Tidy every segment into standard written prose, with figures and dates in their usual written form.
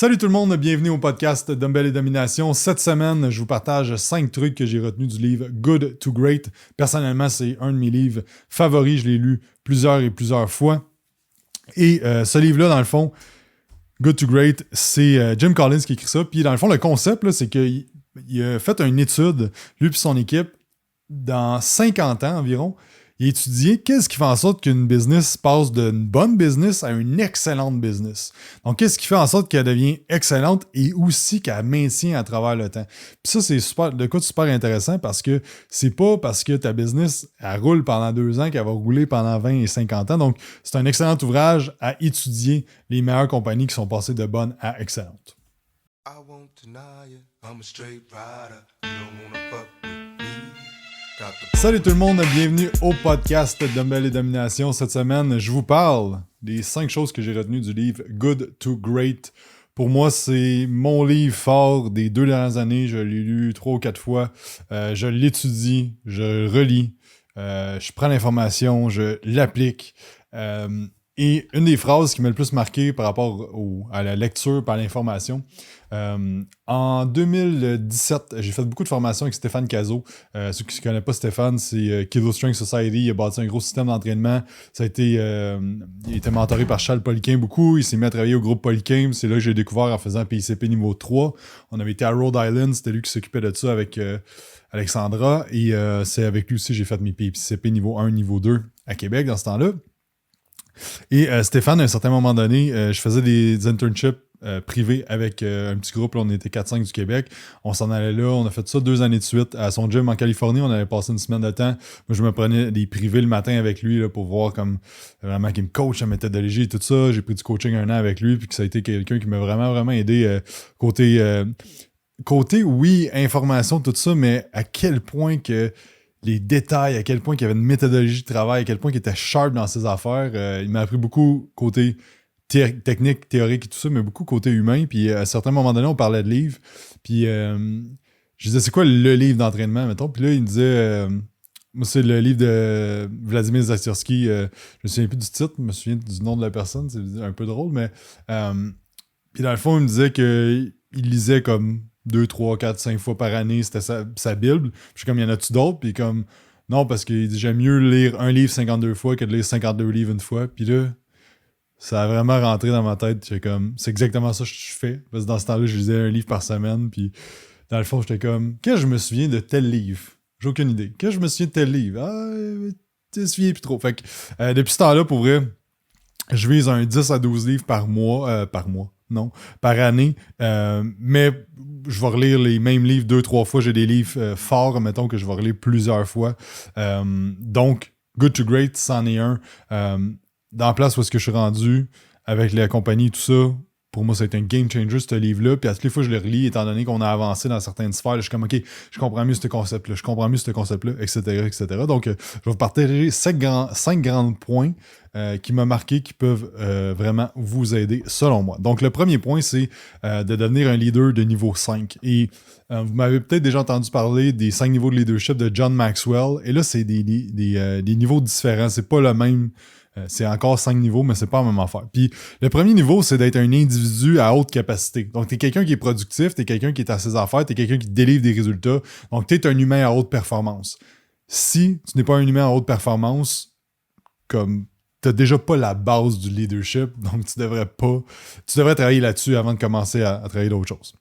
Salut tout le monde, bienvenue au podcast Dumbbell et Domination. Cette semaine, je vous partage 5 trucs que j'ai retenus du livre Good to Great. Personnellement, c'est un de mes livres favoris. Je l'ai lu plusieurs fois. Et ce livre-là, dans le fond, Good to Great, c'est Jim Collins qui écrit ça. Puis dans le fond, le concept, là, c'est qu'il a fait une étude, lui et son équipe, dans 50 ans environ. Il a étudié qu'est-ce qui fait en sorte qu'une business passe d'une bonne business à une excellente business. Donc, qu'est-ce qui fait en sorte qu'elle devient excellente et aussi qu'elle maintient à travers le temps. Puis ça, c'est super intéressant parce que c'est pas parce que ta business, elle roule pendant 2 ans qu'elle va rouler pendant 20 et 50 ans. Donc, c'est un excellent ouvrage à étudier les meilleures compagnies qui sont passées de bonnes à excellentes. I won't deny it. I'm a straight rider. You don't wanna fuck with me. Salut tout le monde, bienvenue au podcast Dumbbell et Domination. Cette semaine, je vous parle des 5 choses que j'ai retenues du livre Good to Great. Pour moi, c'est mon livre fort des 2 dernières années. Je l'ai lu 3 ou 4 fois. Je l'étudie, je relis, je prends l'information, je l'applique. Et une des phrases qui m'a le plus marqué par rapport à la lecture, par l'information, en 2017, j'ai fait beaucoup de formations avec Stéphane Cazot. Ceux qui ne connaissent pas Stéphane, c'est Kilo Strength Society. Il a bâti un gros système d'entraînement. Ça a été, il a été mentoré par Charles Poliquin beaucoup. Il s'est mis à travailler au groupe Poliquin. C'est là que j'ai découvert en faisant PICP niveau 3. On avait été à Rhode Island. C'était lui qui s'occupait de ça avec Alexandra. Et c'est avec lui aussi que j'ai fait mes PICP niveau 1, niveau 2 à Québec dans ce temps-là. Et Stéphane, à un certain moment donné, je faisais des internships privés avec un petit groupe. Là, on était 4-5 du Québec. On s'en allait là. On a fait ça 2 années de suite. À son gym en Californie, on avait passé une semaine de temps. Moi, je me prenais des privés le matin avec lui là, pour voir comme vraiment qu'il me coach, sa méthodologie et tout ça. J'ai pris du coaching 1 an avec lui. Puis que ça a été quelqu'un qui m'a vraiment aidé côté, oui, information, tout ça, mais à quel point que les détails, à quel point il y avait une méthodologie de travail, à quel point il était sharp dans ses affaires. Il m'a appris beaucoup côté technique, théorique et tout ça, mais beaucoup côté humain. Puis à certains moments donnés, on parlait de livres. Puis je disais, c'est quoi le livre d'entraînement, mettons? Puis là, il me disait, moi, c'est le livre de Vladimir Zastirski. Je me souviens plus du titre, je me souviens du nom de la personne. C'est un peu drôle, mais... puis dans le fond, il me disait qu'il lisait comme 2, 3, 4, 5 fois par année, c'était sa Bible. Puis je suis comme, y en a-tu d'autres? Puis comme, non, parce qu'il dit, j'aime mieux lire un livre 52 fois que de lire 52 livres une fois. Puis là, ça a vraiment rentré dans ma tête. J'étais comme, c'est exactement ça que je fais. Parce que dans ce temps-là, je lisais un livre par semaine. Puis dans le fond, j'étais comme, qu'est-ce que je me souviens de tel livre? J'ai aucune idée. Qu'est-ce que je me souviens de tel livre? Ah, tu te souviens plus trop. Fait que depuis ce temps-là, pour vrai, je vise un 10 à 12 livres par mois. Non, par année. Mais je vais relire les mêmes livres 2-3 fois. J'ai des livres forts, mettons, que je vais relire plusieurs fois. Donc, Good to Great, c'en est un. Dans la place où est-ce que je suis rendu, avec la compagnie, tout ça, pour moi, ça a été un game changer, ce livre-là. Puis à toutes les fois, je le relis, étant donné qu'on a avancé dans certaines sphères. Là, je suis comme, OK, je comprends mieux ce concept-là, etc., etc. Donc, je vais vous partager 5 grands points qui m'ont marqué, qui peuvent vraiment vous aider, selon moi. Donc, le premier point, c'est de devenir un leader de niveau 5. Et vous m'avez peut-être déjà entendu parler des 5 niveaux de leadership de John Maxwell. Et là, c'est des niveaux différents. C'est pas le même... c'est encore 5 niveaux, mais c'est pas la même affaire. Puis le premier niveau, c'est d'être un individu à haute capacité. Donc, t'es quelqu'un qui est productif, t'es quelqu'un qui est à ses affaires, t'es quelqu'un qui délivre des résultats. Donc, t'es un humain à haute performance. Si tu n'es pas un humain à haute performance, comme t'as déjà pas la base du leadership, donc tu devrais travailler là-dessus avant de commencer à travailler d'autres choses.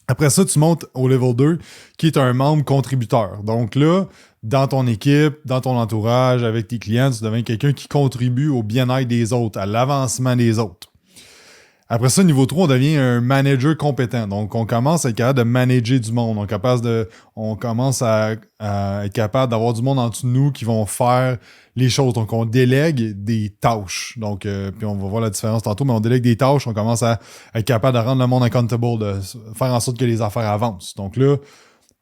Après ça, tu montes au level 2, qui est un membre contributeur. Donc là, dans ton équipe, dans ton entourage, avec tes clients, tu deviens quelqu'un qui contribue au bien-être des autres, à l'avancement des autres. Après ça, niveau 3, on devient un manager compétent. Donc, on commence à être capable de manager du monde. On commence à être capable d'avoir du monde en dessous de nous qui vont faire les choses. Donc, on délègue des tâches. Donc, puis on va voir la différence tantôt, mais on délègue des tâches. On commence à être capable de rendre le monde accountable, de faire en sorte que les affaires avancent. Donc là,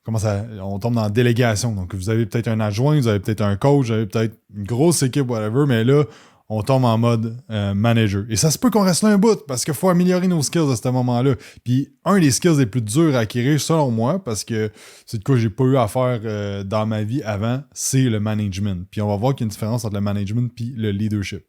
on tombe dans la délégation. Donc, vous avez peut-être un adjoint, vous avez peut-être un coach, vous avez peut-être une grosse équipe, whatever, mais là, on tombe en mode manager. Et ça se peut qu'on reste là un bout, parce qu'il faut améliorer nos skills à ce moment-là. Puis, un des skills les plus durs à acquérir, selon moi, parce que c'est de quoi j'ai pas eu à faire dans ma vie avant, c'est le management. Puis, on va voir qu'il y a une différence entre le management et le leadership.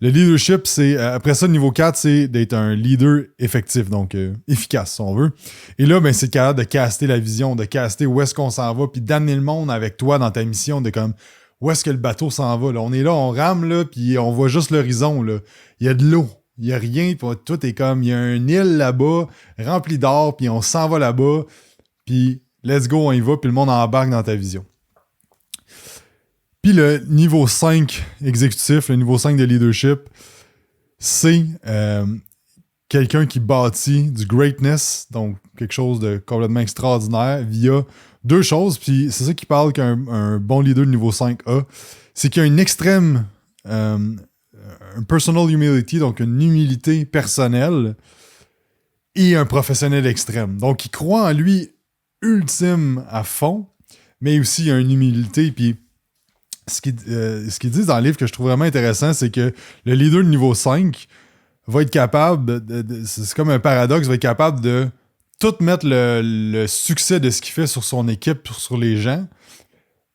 Le leadership, c'est après ça, le niveau 4, c'est d'être un leader effectif, donc efficace, si on veut. Et là, ben, c'est capable de caster la vision, de caster où est-ce qu'on s'en va, puis d'amener le monde avec toi dans ta mission, de comme où est-ce que le bateau s'en va. Là. On est là, on rame, là, puis on voit juste l'horizon. Là. Il y a de l'eau, il n'y a rien, puis tout est comme, il y a une île là-bas, remplie d'or, puis on s'en va là-bas, puis let's go, on y va, puis le monde embarque dans ta vision. Puis le niveau 5 exécutif, le niveau 5 de leadership, c'est quelqu'un qui bâtit du greatness, donc quelque chose de complètement extraordinaire, via deux choses. Puis c'est ça qui parle qu'un bon leader de niveau 5 a. C'est qu'il y a une extrême, un personal humility, donc une humilité personnelle, et un professionnel extrême. Donc il croit en lui ultime à fond, mais aussi il y a une humilité, puis ce qu'ils disent dans le livre que je trouve vraiment intéressant, c'est que le leader de niveau 5 va être capable, c'est comme un paradoxe, va être capable de tout mettre le succès de ce qu'il fait sur son équipe, sur les gens.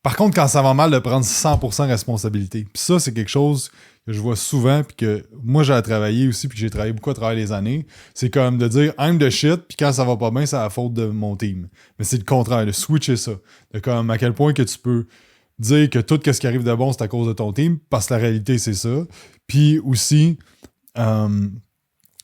Par contre, quand ça va mal, de prendre 100% responsabilité. Puis ça, c'est quelque chose que je vois souvent, puis que moi, j'ai travaillé aussi, puis que j'ai travaillé beaucoup à travers les années. C'est comme de dire « I'm the shit », puis quand ça va pas bien, c'est la faute de mon team. Mais c'est le contraire, de switcher ça. De comme à quel point que tu peux dire que tout ce qui arrive de bon, c'est à cause de ton team, parce que la réalité, c'est ça. Puis aussi,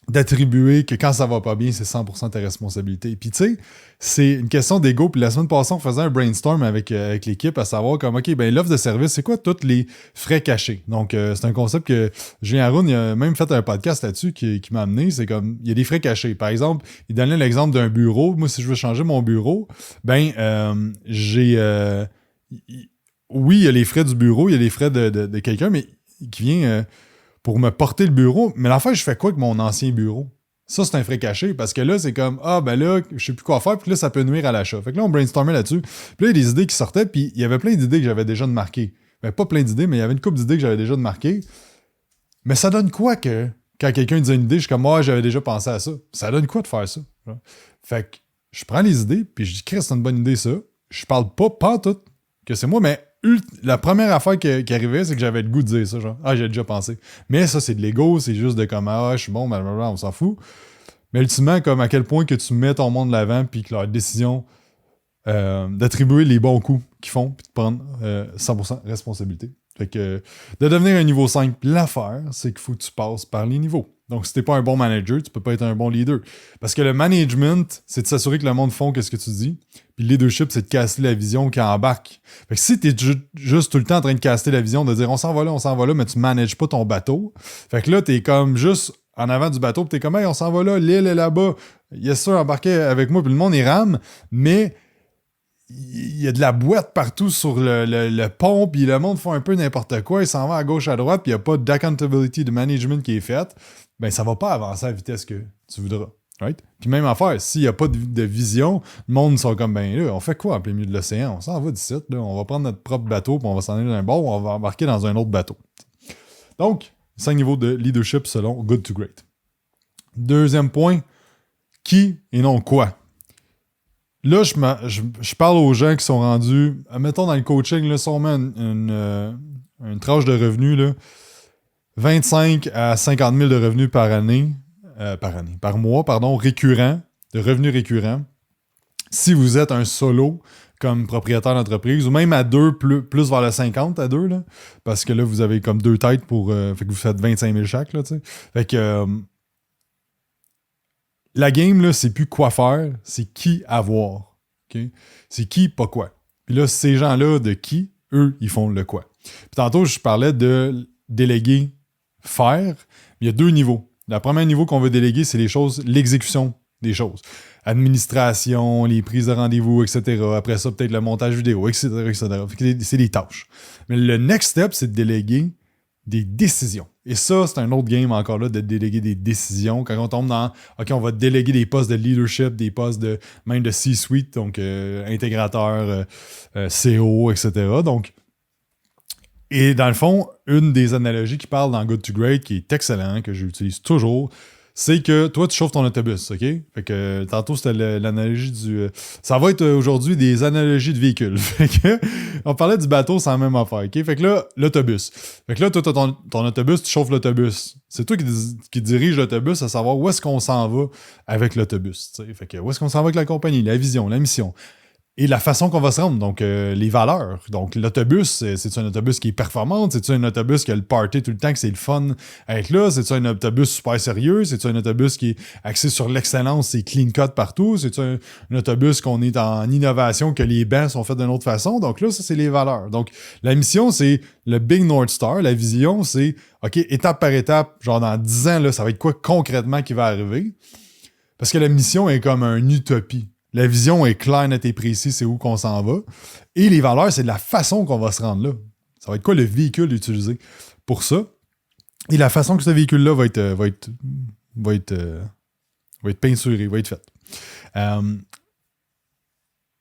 d'attribuer que quand ça va pas bien, c'est 100% ta responsabilité. Puis tu sais, c'est une question d'ego. Puis la semaine passée, on faisait un brainstorm avec l'équipe à savoir comme, OK, ben l'offre de service, c'est quoi tous les frais cachés? Donc, c'est un concept que Julien Haroun, il a même fait un podcast là-dessus qui m'a amené. C'est comme, il y a des frais cachés. Par exemple, il donnait l'exemple d'un bureau. Moi, si je veux changer mon bureau, ben, oui, il y a les frais du bureau, il y a les frais de quelqu'un, mais qui vient pour me porter le bureau. Mais l'affaire, je fais quoi avec mon ancien bureau? Ça, c'est un frais caché, parce que là, c'est comme, ben là, je sais plus quoi faire, puis là, ça peut nuire à l'achat. Fait que là, on brainstormait là-dessus. Puis là, il y a des idées qui sortaient, puis il y avait plein d'idées que j'avais déjà de marquer. Ben, pas plein d'idées, mais il y avait une couple d'idées que j'avais déjà de marquer. Mais ça donne quoi que, quand quelqu'un dit une idée, je suis comme, moi, j'avais déjà pensé à ça. Ça donne quoi de faire ça? Fait que je prends les idées, puis je dis, Chris, c'est une bonne idée, ça. Je parle pas tout que c'est moi, mais la première affaire qui arrivait, c'est que j'avais le goût de dire ça, genre, j'ai déjà pensé. Mais ça, c'est de l'ego, c'est juste de comme, je suis bon, blablabla, on s'en fout. Mais ultimement, comme à quel point que tu mets ton monde de l'avant, puis que leur décision d'attribuer les bons coups qu'ils font, puis de prendre 100% responsabilité. Fait que de devenir un niveau 5, l'affaire, c'est qu'il faut que tu passes par les niveaux. Donc, si t'es pas un bon manager, tu peux pas être un bon leader. Parce que le management, c'est de s'assurer que le monde font ce que tu dis. Puis le leadership, c'est de casser la vision qui embarque. Fait que si t'es juste tout le temps en train de casser la vision, de dire on s'en va là, mais tu manages pas ton bateau. Fait que là, t'es comme juste en avant du bateau, puis t'es comme, hey, on s'en va là, l'île est là-bas. Yes, sir, embarquez avec moi, puis le monde, il rame. Mais il y a de la boîte partout sur le pont, puis le monde fait un peu n'importe quoi, il s'en va à gauche, à droite, puis il n'y a pas d'accountability, de management qui est faite, ben ça va pas avancer à la vitesse que tu voudras. Right? Puis même affaire, s'il n'y a pas de vision, le monde sont comme, ben là, on fait quoi en plein milieu de l'océan? On s'en va d'ici, là, on va prendre notre propre bateau, puis on va s'en aller d'un bord, ou on va embarquer dans un autre bateau. Donc, 5 niveaux de leadership selon Good to Great. Deuxième point, qui et non quoi? Là, je parle aux gens qui sont rendus, mettons dans le coaching, là, si on met une tranche de revenus, là, 25 à 50 000 de revenus par mois, récurrent, de revenus récurrents. Si vous êtes un solo comme propriétaire d'entreprise, ou même à deux, plus vers le 50 à deux, là, parce que là, vous avez comme deux têtes pour. Fait que vous faites 25 000 chaque, là, tu sais. Fait que. La game, là, c'est plus quoi faire, c'est qui avoir. Okay? C'est qui, pas quoi. Puis là, ces gens-là, de qui, eux, ils font le quoi. Puis tantôt, je parlais de déléguer, faire. Il y a deux niveaux. Le premier niveau qu'on veut déléguer, c'est les choses, l'exécution des choses. Administration, les prises de rendez-vous, etc. Après ça, peut-être le montage vidéo, etc. Fait que c'est des tâches. Mais le next step, c'est de déléguer des décisions. Et ça, c'est un autre game encore là, de déléguer des décisions. Quand on tombe dans, OK, on va déléguer des postes de leadership, des postes même de C-suite, donc intégrateur, CO, etc. Donc, et dans le fond, une des analogies qui parle dans Good to Great, qui est excellent, que j'utilise toujours, c'est que toi, tu chauffes ton autobus, OK? Fait que tantôt, c'était l'analogie du... ça va être aujourd'hui des analogies de véhicules. Fait que on parlait du bateau, c'est la même affaire, OK? Fait que là, l'autobus. Fait que là, toi, t'as ton autobus, tu chauffes l'autobus. C'est toi qui dirige l'autobus à savoir où est-ce qu'on s'en va avec l'autobus, t'sais. Fait que où est-ce qu'on s'en va avec la compagnie, la vision, la mission. Et la façon qu'on va se rendre, donc les valeurs. Donc l'autobus, c'est-tu un autobus qui est performant? C'est-tu un autobus qui a le party tout le temps, que c'est le fun à être là? C'est-tu un autobus super sérieux? C'est-tu un autobus qui est axé sur l'excellence, c'est clean cut partout? C'est-tu un autobus qu'on est en innovation, que les bancs sont faits d'une autre façon? Donc là, ça, c'est les valeurs. Donc la mission, c'est le Big North Star. La vision, c'est, OK, étape par étape, genre dans 10 ans, là, ça va être quoi concrètement qui va arriver? Parce que la mission est comme une utopie. La vision est claire, nette et précise, c'est où qu'on s'en va. Et les valeurs, c'est de la façon qu'on va se rendre là. Ça va être quoi le véhicule utilisé pour ça? Et la façon que ce véhicule-là va être peinturé, va être fait.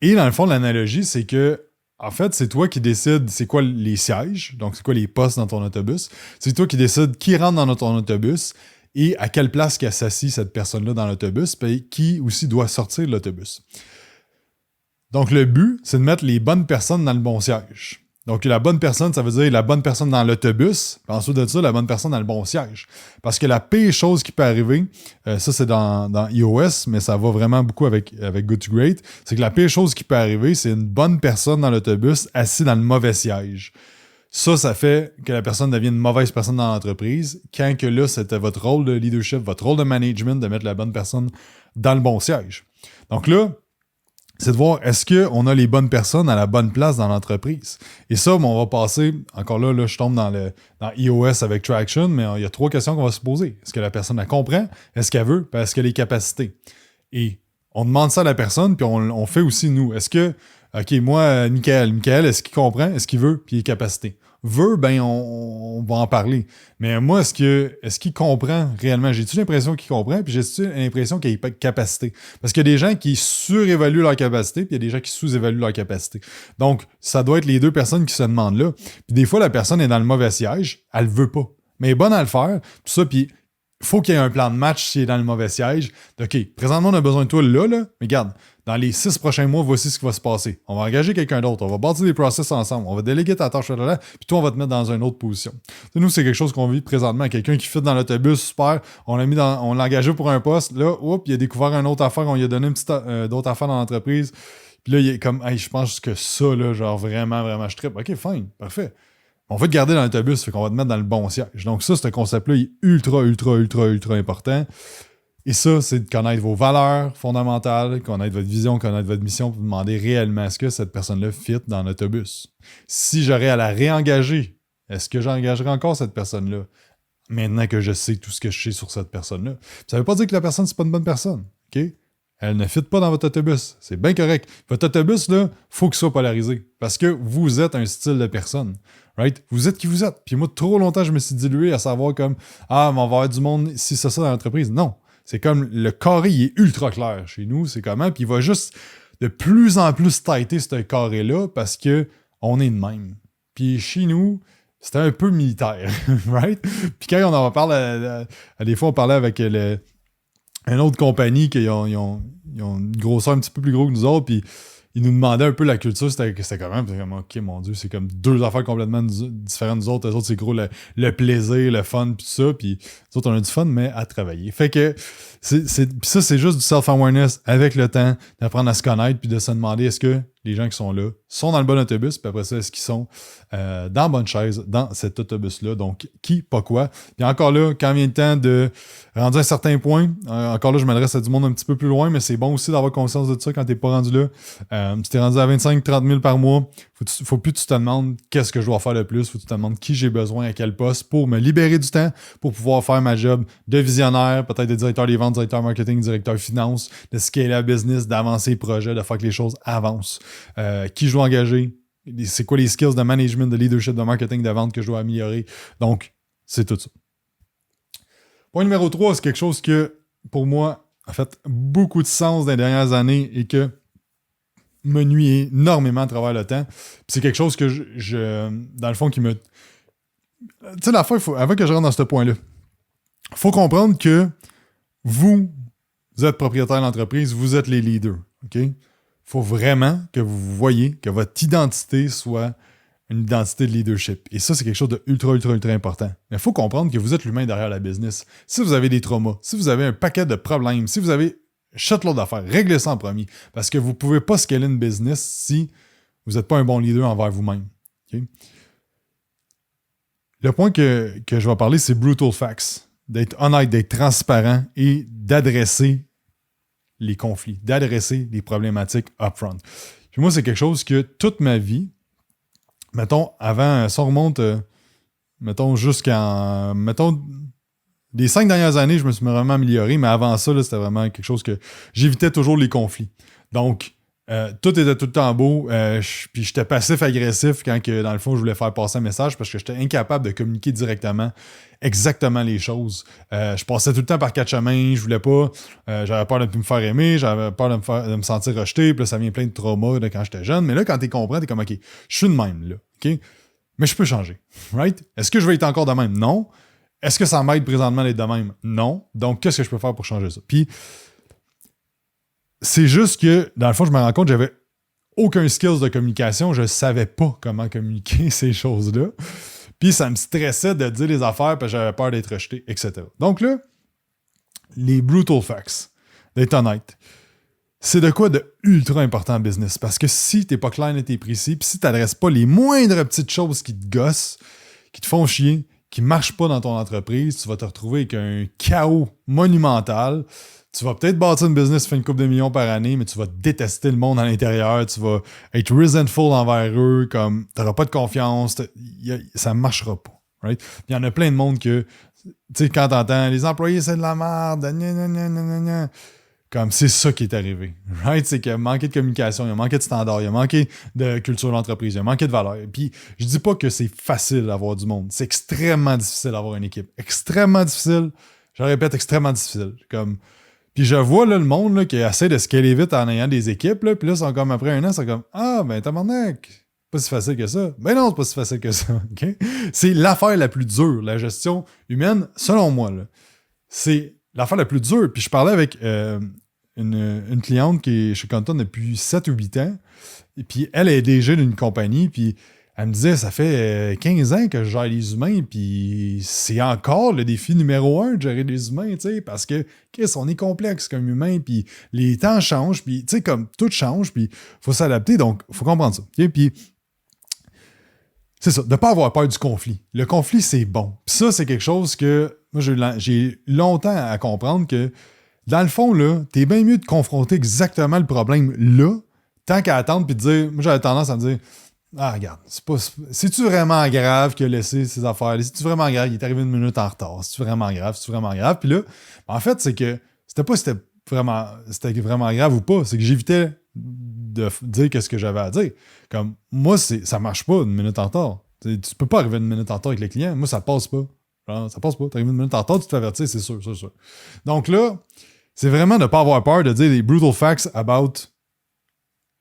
Et dans le fond, l'analogie, c'est que, en fait, c'est toi qui décides c'est quoi les sièges, donc c'est quoi les postes dans ton autobus. C'est toi qui décides qui rentre dans ton autobus et à quelle place qu'elle s'assit cette personne-là dans l'autobus, puis qui aussi doit sortir de l'autobus. Donc, le but, c'est de mettre les bonnes personnes dans le bon siège. Donc, la bonne personne, ça veut dire la bonne personne dans l'autobus, puis ensuite de ça, la bonne personne dans le bon siège. Parce que la pire chose qui peut arriver, ça c'est dans iOS, mais ça va vraiment beaucoup avec Good to Great, c'est que la pire chose qui peut arriver, c'est une bonne personne dans l'autobus assise dans le mauvais siège. Ça fait que la personne devient une mauvaise personne dans l'entreprise, quand que là, c'était votre rôle de leadership, votre rôle de management, de mettre la bonne personne dans le bon siège. Donc là, c'est de voir est-ce qu'on a les bonnes personnes à la bonne place dans l'entreprise. Et ça, on va passer, encore là je tombe dans iOS avec Traction, mais il y a 3 questions qu'on va se poser. Est-ce que la personne la comprend? Est-ce qu'elle veut? Puis est-ce qu'elle a les capacités? Et on demande ça à la personne, puis on fait aussi nous. Est-ce que, OK, moi, Michael, est-ce qu'il comprend? Est-ce qu'il veut? Puis les capacités. Veut, ben on va en parler. Mais moi, est-ce qu'il comprend réellement? J'ai-tu l'impression qu'il comprend? Puis j'ai-tu l'impression qu'il a pas de capacité? Parce qu'il y a des gens qui surévaluent leur capacité, puis il y a des gens qui sous-évaluent leur capacité. Donc, ça doit être les 2 personnes qui se demandent là. Puis des fois, la personne est dans le mauvais siège, elle veut pas. Mais elle est bonne à le faire, tout ça, puis faut qu'il y ait un plan de match s'il est dans le mauvais siège. OK, présentement, on a besoin de toi là, mais regarde, dans les 6 prochains mois, voici ce qui va se passer. On va engager quelqu'un d'autre, on va bâtir des process ensemble, on va déléguer ta tâche là, puis toi, on va te mettre dans une autre position. Nous, c'est quelque chose qu'on vit présentement. Quelqu'un qui fit dans l'autobus, super, on l'a engagé pour un poste, là, il a découvert une autre affaire, on lui a donné une petite d'autres affaires dans l'entreprise. Puis là, il est comme, hey, je pense que ça, là, genre vraiment, vraiment, je trippe. OK, fine, parfait. On va te garder dans l'autobus, fait qu'on va te mettre dans le bon siège. Donc ça, ce concept-là, il est ultra, ultra, ultra, ultra important. Et ça, c'est de connaître vos valeurs fondamentales, connaître votre vision, connaître votre mission, pour demander réellement est-ce que cette personne-là fit dans l'autobus. Si j'aurais à la réengager, est-ce que j'engagerais encore cette personne-là maintenant que je sais tout ce que je sais sur cette personne-là? Ça veut pas dire que la personne, c'est pas une bonne personne, OK? Elle ne fit pas dans votre autobus. C'est bien correct. Votre autobus, là, faut qu'il soit polarisé. Parce que vous êtes un style de personne. Right? Vous êtes qui vous êtes. Puis moi, trop longtemps, je me suis dilué à savoir comme ah, mais on va avoir du monde si c'est ça dans l'entreprise. Non. C'est comme le carré, il est ultra clair chez nous. C'est comment? Puis il va juste de plus en plus tighter ce carré-là parce que on est de même. Puis chez nous, c'était un peu militaire. Right? Puis quand on en parle, des fois, on parlait avec une autre compagnie qui ont une grosseur un petit peu plus gros que nous autres, puis ils nous demandaient un peu la culture, c'était quand même, c'est comme, OK, mon Dieu, c'est comme 2 affaires complètement différentes des autres. Les autres, c'est gros le plaisir, le fun, puis tout ça, puis nous autres, on a du fun, mais à travailler. Fait que, puis ça, c'est juste du self-awareness avec le temps, d'apprendre à se connaître, puis de se demander est-ce que les gens qui sont là sont dans le bon autobus, puis après ça, est-ce qu'ils sont dans la bonne chaise, dans cet autobus-là. Donc, qui, pas quoi. Puis encore là, quand vient le temps de rendre un certain point, encore là, je m'adresse à du monde un petit peu plus loin, mais c'est bon aussi d'avoir conscience de ça quand t'es pas rendu là. Si t'es rendu à 25-30 000 par mois, faut plus que tu te demandes qu'est-ce que je dois faire de plus, faut que tu te demandes qui j'ai besoin à quel poste pour me libérer du temps, pour pouvoir faire ma job de visionnaire, peut-être de directeur des ventes, directeur marketing, directeur finance, de scaler la business, d'avancer le projet, de faire que les choses avancent. Qui je dois engager, c'est quoi les skills de management, de leadership, de marketing, de vente que je dois améliorer. Donc, c'est tout ça. Point numéro 3, c'est quelque chose que, pour moi, a fait beaucoup de sens dans les dernières années et que me nuit énormément à travers le temps. Puis c'est quelque chose que je dans le fond, qui me... Tu sais, la fois, avant que je rentre dans ce point-là, il faut comprendre que vous êtes propriétaire de l'entreprise, vous êtes les leaders. OK? Il faut vraiment que vous voyez que votre identité soit une identité de leadership. Et ça, c'est quelque chose de ultra, ultra, ultra important. Mais il faut comprendre que vous êtes l'humain derrière la business. Si vous avez des traumas, si vous avez un paquet de problèmes, si vous avez shitload d'affaires, réglez ça en premier. Parce que vous ne pouvez pas scaler une business si vous n'êtes pas un bon leader envers vous-même. Okay? Le point que je vais parler, c'est brutal facts. D'être honnête, d'être transparent et d'adresser les conflits, d'adresser les problématiques upfront. Puis moi, c'est quelque chose que toute ma vie, mettons, avant, ça remonte, mettons, les 5 dernières années, je me suis vraiment amélioré, mais avant ça, là, c'était vraiment quelque chose que j'évitais toujours les conflits. Donc, tout était tout le temps beau, puis j'étais passif-agressif quand, dans le fond, je voulais faire passer un message parce que j'étais incapable de communiquer directement exactement les choses. Je passais tout le temps par 4 chemins, je voulais pas, j'avais peur de ne plus me faire aimer, j'avais peur de me sentir rejeté, puis là, ça vient plein de traumas de quand j'étais jeune, mais là, quand tu comprends, t'es comme, OK, je suis de même, là, OK? Mais je peux changer, right? Est-ce que je vais être encore de même? Non. Est-ce que ça m'aide présentement d'être de même? Non. Donc, qu'est-ce que je peux faire pour changer ça? Puis, c'est juste que, dans le fond, je me rends compte que j'avais aucun skills de communication. Je ne savais pas comment communiquer ces choses-là. Puis ça me stressait de dire les affaires parce que j'avais peur d'être rejeté, etc. Donc là, les brutal facts, d'être honnête, c'est de quoi de ultra important en business. Parce que si tu n'es pas clair, net et précis, puis si tu n'adresses pas les moindres petites choses qui te gossent, qui te font chier, qui ne marchent pas dans ton entreprise, tu vas te retrouver avec un chaos monumental. Tu vas peut-être bâtir une business, faire une couple de millions par année, mais tu vas détester le monde à l'intérieur, tu vas être resentful envers eux, comme tu n'auras pas de confiance, ça ne marchera pas. Right? Il y en a plein de monde que, tu sais, quand tu entends les employés, c'est de la merde, comme c'est ça qui est arrivé. Right? C'est qu'il a manqué de communication, il a manqué de standards, il a manqué de culture d'entreprise, il a manqué de valeur. Puis je dis pas que c'est facile d'avoir du monde. C'est extrêmement difficile d'avoir une équipe. Extrêmement difficile. Je répète, extrêmement difficile. Comme. Puis je vois là, le monde là, qui essaie de scaler vite en ayant des équipes, là, puis là, ils sont comme après un an, ils sont comme ah, ben tabarnak, pas si facile que ça. Ben non, c'est pas si facile que ça. Okay? C'est l'affaire la plus dure, la gestion humaine, selon moi. Là. C'est l'affaire la plus dure. Puis je parlais avec une cliente qui est chez Compton depuis 7 ou 8 ans, et puis elle est DG d'une compagnie, puis elle me disait, ça fait 15 ans que je gère les humains, puis c'est encore le défi numéro 1 de gérer les humains, tu sais, parce que, on est complexe comme humain, puis les temps changent, puis, tu sais, comme tout change, puis il faut s'adapter, donc il faut comprendre ça. Okay? Puis, c'est ça, de ne pas avoir peur du conflit. Le conflit, c'est bon. Puis ça, c'est quelque chose que, moi, j'ai longtemps à comprendre que, dans le fond, là, t'es bien mieux de confronter exactement le problème là, tant qu'à attendre, puis de dire, moi, j'avais tendance à me dire, ah, regarde, c'est-tu vraiment grave qu'il a laissé ses affaires? C'est-tu vraiment grave? Il est arrivé une minute en retard. C'est-tu vraiment grave? C'est-tu vraiment grave? Puis là, en fait, c'est que c'était pas si c'était vraiment grave ou pas. C'est que j'évitais de dire ce que j'avais à dire. Comme, moi, ça marche pas une minute en retard. Tu peux pas arriver une minute en retard avec les clients. Moi, ça passe pas. Genre, ça passe pas. T'arrives une minute en retard, tu te fais avertir, c'est sûr, c'est sûr. Donc là, c'est vraiment de ne pas avoir peur de dire des brutal facts about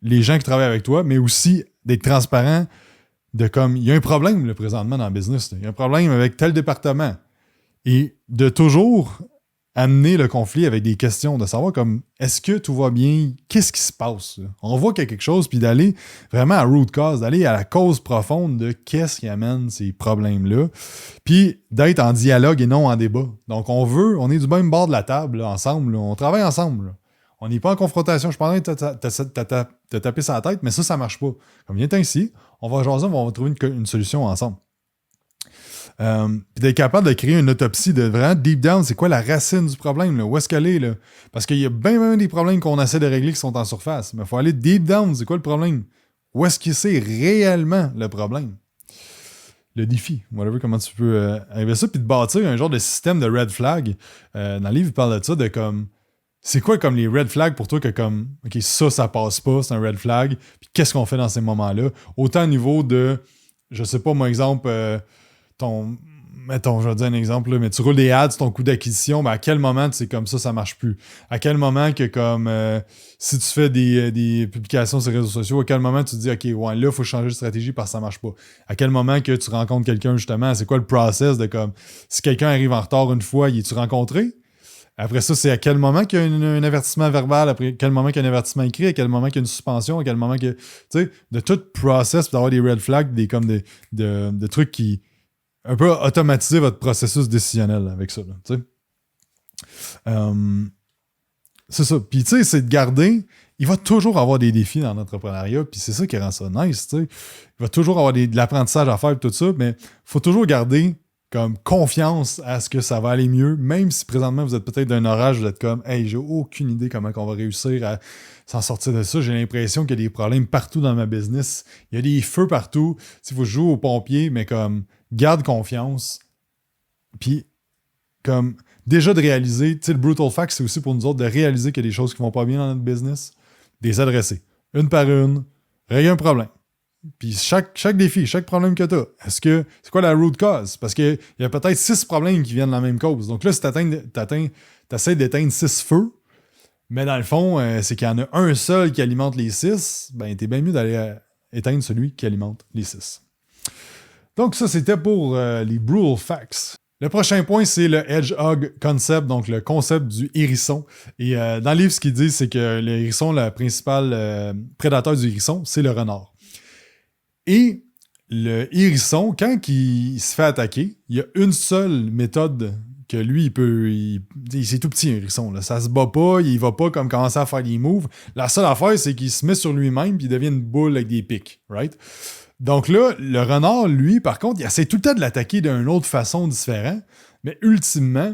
les gens qui travaillent avec toi, mais aussi d'être transparent de comme, il y a un problème là, présentement dans le business. Il y a un problème avec tel département. Et de toujours amener le conflit avec des questions, de savoir comme, est-ce que tout va bien? Qu'est-ce qui se passe? Là? On voit qu'il y a quelque chose, puis d'aller vraiment à root cause, d'aller à la cause profonde de qu'est-ce qui amène ces problèmes-là, puis d'être en dialogue et non en débat. Donc, on est du même bord de la table, là, ensemble, là, on travaille ensemble, là. On n'est pas en confrontation. Je pense que t'as tapé sa tête, mais ça marche pas. Comme viens ici, on va jaser, on va trouver une solution ensemble. Puis d'être capable de créer une autopsie de vraiment deep down, c'est quoi la racine du problème, là? Où est-ce qu'elle est, là? Parce qu'il y a bien des problèmes qu'on essaie de régler qui sont en surface. Mais il faut aller deep down, c'est quoi le problème? Où est-ce que c'est réellement le problème? Le défi, whatever, comment tu peux arriver à ça, puis de bâtir un genre de système de red flag. Dans le livre, il parle de ça, de comme. C'est quoi comme les red flags pour toi que comme, OK, ça passe pas, c'est un red flag, puis qu'est-ce qu'on fait dans ces moments-là? Autant au niveau de, je sais pas, moi, exemple, mettons, je vais te dire un exemple, là, mais tu roules des ads, ton coût d'acquisition, mais à quel moment tu sais comme ça marche plus? À quel moment que comme, si tu fais des publications sur les réseaux sociaux, à quel moment tu te dis, OK, ouais, là, il faut changer de stratégie parce que ça marche pas? À quel moment que tu rencontres quelqu'un, justement, c'est quoi le process de comme, si quelqu'un arrive en retard une fois, y es-tu rencontré? Après ça, c'est à quel moment qu'il y a un avertissement verbal, après quel moment qu'il y a un avertissement écrit, à quel moment qu'il y a une suspension, à quel moment que. Tu sais, de tout process, d'avoir des red flags, de trucs qui. Un peu automatiser votre processus décisionnel avec ça. Là, tu sais. C'est ça. Puis, tu sais, c'est de garder. Il va toujours avoir des défis dans l'entrepreneuriat, puis c'est ça qui rend ça nice, tu sais. Il va toujours avoir de l'apprentissage à faire, et tout ça, mais il faut toujours garder comme confiance à ce que ça va aller mieux, même si présentement vous êtes peut-être d'un orage, vous êtes comme « Hey, j'ai aucune idée comment on va réussir à s'en sortir de ça. J'ai l'impression qu'il y a des problèmes partout dans ma business. Il y a des feux partout. Il faut jouer aux pompiers, mais comme garde confiance. » Puis, comme déjà de réaliser, tu sais, le brutal fact, c'est aussi pour nous autres de réaliser qu'il y a des choses qui vont pas bien dans notre business, des adresser une par une, régler un problème. Puis chaque défi, chaque problème que tu as, c'est quoi la root cause? Parce qu'il y a peut-être 6 problèmes qui viennent de la même cause. Donc là, si tu essaies d'éteindre 6 feux, mais dans le fond, c'est qu'il y en a un seul qui alimente les 6, ben t'es bien mieux d'aller éteindre celui qui alimente les 6. Donc ça, c'était pour les brutal facts. Le prochain point, c'est le hedgehog concept, donc le concept du hérisson. Et dans le livre, ce qu'il dit, c'est que le hérisson, le principal prédateur du hérisson, c'est le renard. Et le hérisson, quand il se fait attaquer, il y a une seule méthode que lui, c'est tout petit, un hérisson. Là. Ça se bat pas, il va pas comme commencer à faire des moves. La seule affaire, c'est qu'il se met sur lui-même puis il devient une boule avec des pics, right? Donc là, le renard, lui, par contre, il essaie tout le temps de l'attaquer d'une autre façon différente, mais ultimement,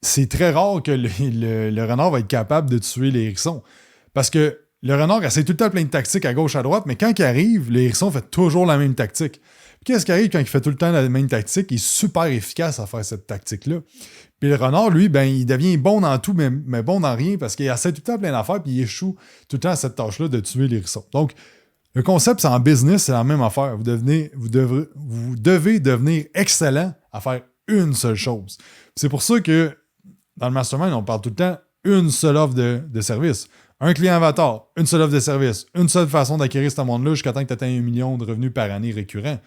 c'est très rare que le renard va être capable de tuer les hérissons. Parce que le renard essaie tout le temps plein de tactiques à gauche, à droite, mais quand il arrive, le hérisson fait toujours la même tactique. Puis qu'est-ce qui arrive quand il fait tout le temps la même tactique? Il est super efficace à faire cette tactique-là. Puis le renard, lui, ben, il devient bon dans tout, mais bon dans rien, parce qu'il essaie tout le temps plein d'affaires, puis il échoue tout le temps à cette tâche-là de tuer l'hérisson. Donc, le concept, c'est en business, c'est la même affaire. Vous devez devenir excellent à faire une seule chose. C'est pour ça que dans le mastermind, on parle tout le temps une seule offre de service. Un client avatar, une seule offre de service, une seule façon d'acquérir ce monde-là jusqu'à temps que tu atteignes 1 million de revenus par année récurrents.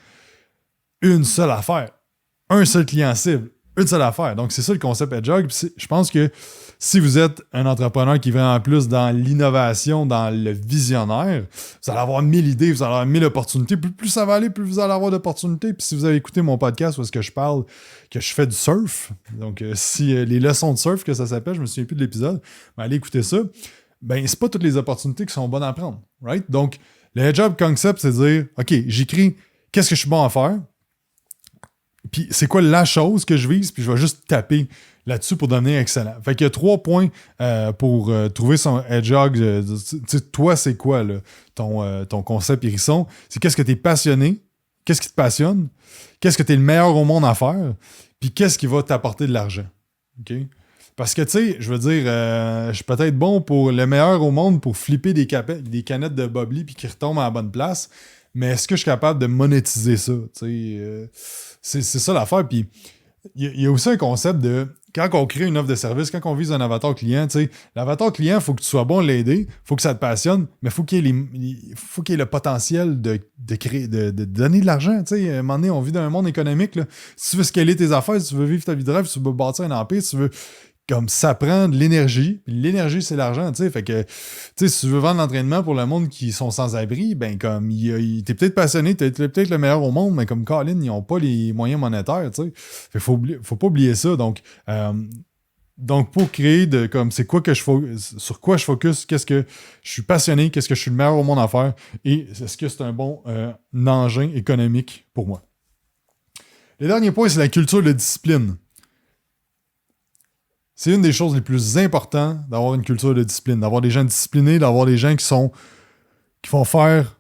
Une seule affaire. Un seul client cible. Une seule affaire. Donc, c'est ça le concept Hedgehog. Je pense que si vous êtes un entrepreneur qui est vraiment plus dans l'innovation, dans le visionnaire, vous allez avoir 1000 idées, vous allez avoir 1000 opportunités. Plus ça va aller, plus vous allez avoir d'opportunités. Puis si vous avez écouté mon podcast où est-ce que je parle que je fais du surf, donc les leçons de surf que ça s'appelle, je me souviens plus de l'épisode, mais allez écouter ça. Ben, c'est pas toutes les opportunités qui sont bonnes à prendre, right? Donc, le Hedgehog concept, c'est de dire, OK, j'écris qu'est-ce que je suis bon à faire, puis c'est quoi la chose que je vise, puis je vais juste taper là-dessus pour devenir excellent. Fait qu'il y a 3 points pour trouver son Hedgehog. Toi, c'est quoi là, ton concept hérisson? C'est qu'est-ce que tu es passionné, qu'est-ce qui te passionne, qu'est-ce que tu es le meilleur au monde à faire, puis qu'est-ce qui va t'apporter de l'argent. OK? Parce que, tu sais, je veux dire, je suis peut-être bon pour le meilleur au monde pour flipper des canettes de bubbly puis qui retombent à la bonne place, mais est-ce que je suis capable de monétiser ça? C'est ça l'affaire. Puis, il y a aussi un concept de quand on crée une offre de service, quand on vise un avatar client, l'avatar client, il faut que tu sois bon à l'aider, il faut que ça te passionne, mais il faut qu'il y ait le potentiel de donner de l'argent. À un moment donné, on vit dans un monde économique. Là. Si tu veux scaler tes affaires, si tu veux vivre ta vie de rêve, si tu veux bâtir un empire, si tu veux. Comme ça prend de l'énergie, puis l'énergie, c'est l'argent, tu sais. Fait que, tu sais, si tu veux vendre l'entraînement pour le monde qui sont sans abri, ben, comme, t'es peut-être passionné, t'es peut-être le meilleur au monde, mais comme Colin, ils n'ont pas les moyens monétaires, tu sais. Fait faut pas oublier ça. Donc, pour créer comme, c'est quoi que sur quoi je focus, qu'est-ce que je suis passionné, qu'est-ce que je suis le meilleur au monde à faire, et est-ce que c'est un bon engin économique pour moi. Le dernier point, c'est la culture de discipline. C'est une des choses les plus importantes d'avoir une culture de discipline, d'avoir des gens disciplinés, d'avoir des gens qui vont faire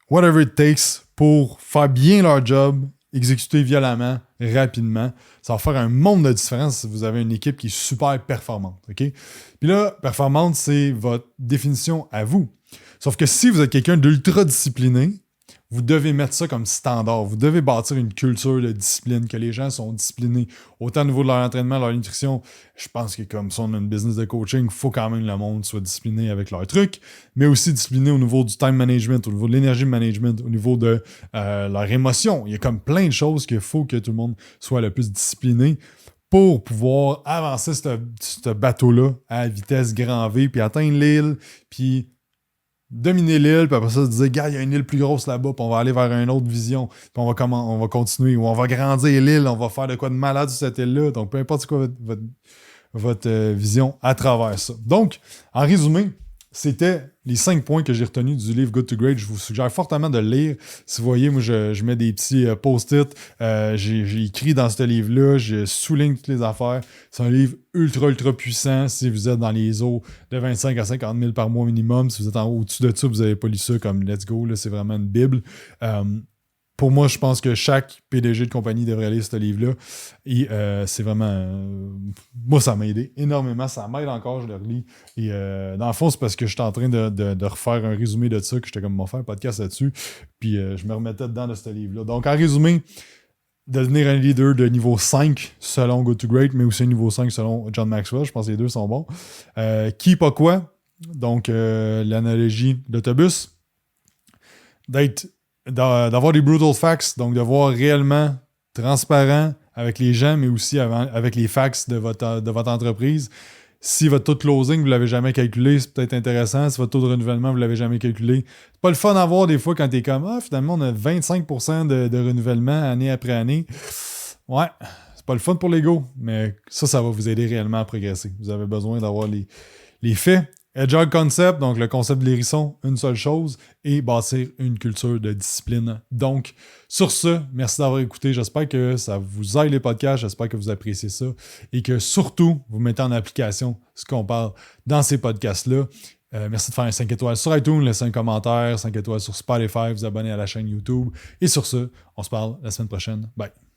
whatever it takes pour faire bien leur job, exécuter violemment, rapidement. Ça va faire un monde de différence si vous avez une équipe qui est super performante. Okay? Puis là, performante, c'est votre définition à vous. Sauf que si vous êtes quelqu'un d'ultra discipliné, vous devez mettre ça comme standard. Vous devez bâtir une culture de discipline, que les gens sont disciplinés. Autant au niveau de leur entraînement, leur nutrition. Je pense que comme si on a une business de coaching, il faut quand même que le monde soit discipliné avec leurs trucs, mais aussi discipliné au niveau du time management, au niveau de l'énergie management, au niveau de leur émotion. Il y a comme plein de choses qu'il faut que tout le monde soit le plus discipliné pour pouvoir avancer ce bateau-là à vitesse grand V, puis atteindre l'île, puis dominer l'île, puis après ça, se dire, gars, il y a une île plus grosse là-bas, puis on va aller vers une autre vision, puis on va continuer, ou on va grandir l'île, on va faire de quoi de malade sur cette île-là. Donc, peu importe quoi votre vision à travers ça. Donc, en résumé, c'était les 5 points que j'ai retenus du livre Good to Great. Je vous suggère fortement de le lire. Si vous voyez, moi, je mets des petits post-it. J'ai écrit dans ce livre-là. Je souligne toutes les affaires. C'est un livre ultra, ultra puissant. Si vous êtes dans les eaux de 25 à 50 000 par mois minimum, si vous êtes au-dessus de ça, vous n'avez pas lu ça comme let's go. Là, c'est vraiment une bible. Pour moi, je pense que chaque PDG de compagnie devrait lire ce livre-là. Et c'est vraiment... moi, ça m'a aidé énormément. Ça m'aide encore, je le relis. Et dans le fond, c'est parce que j'étais en train de refaire un résumé de ça, que j'étais comme, faire un podcast là-dessus. Puis je me remettais dedans de ce livre-là. Donc, en résumé, devenir un leader de niveau 5 selon Good to Great, mais aussi un niveau 5 selon John Maxwell. Je pense que les deux sont bons. Qui, pas quoi. Donc, l'analogie d'autobus. D'avoir des brutal facts, donc de voir réellement transparent avec les gens, mais aussi avec les facts de votre entreprise. Si votre taux de closing, vous ne l'avez jamais calculé, c'est peut-être intéressant. Si votre taux de renouvellement, vous ne l'avez jamais calculé. C'est pas le fun à voir des fois quand tu es comme finalement, on a 25% de renouvellement année après année. Ouais, c'est pas le fun pour l'ego, mais ça va vous aider réellement à progresser. Vous avez besoin d'avoir les faits. Agile Concept, donc le concept de l'hérisson, une seule chose, et bâtir une culture de discipline. Donc, sur ce, merci d'avoir écouté. J'espère que ça vous aide les podcasts, j'espère que vous appréciez ça et que surtout, vous mettez en application ce qu'on parle dans ces podcasts-là. Merci de faire un 5 étoiles sur iTunes, laisser un commentaire, 5 étoiles sur Spotify, vous abonner à la chaîne YouTube. Et sur ce, on se parle la semaine prochaine. Bye!